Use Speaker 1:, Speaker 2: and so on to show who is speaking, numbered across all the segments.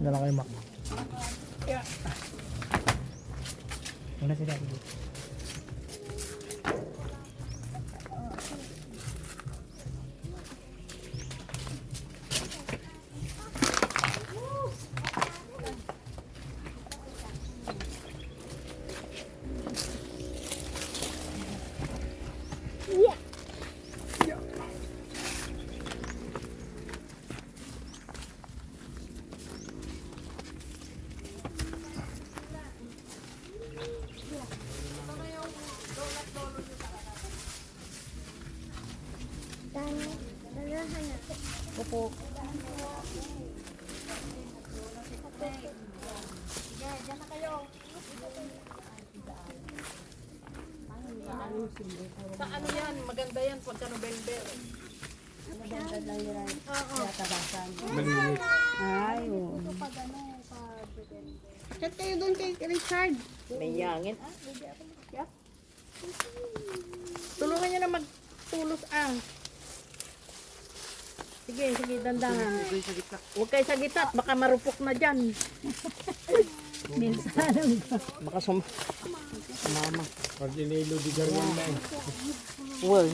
Speaker 1: Dala kayo mak. Wala sila dito.
Speaker 2: Opo.
Speaker 3: Sa ano yan, maganda yan pagka November.
Speaker 2: Maganda lang yan. Kaya tabasan.
Speaker 1: Malinis.
Speaker 2: Ay, oo. Chat kayo doon kay Richard.
Speaker 3: May yangin.
Speaker 2: Tulungan niyo na magtulos Sige, dandahan. Huwag kayo sa gitna, baka marupok na dyan. Minsan.
Speaker 3: Baka mama.
Speaker 1: Pag inilo di garwan na eh.
Speaker 3: Well.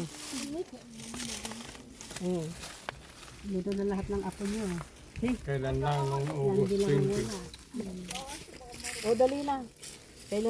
Speaker 2: Dito na lahat ng apo niyo.
Speaker 1: Kailan lang nung August 20.
Speaker 3: O, dali na.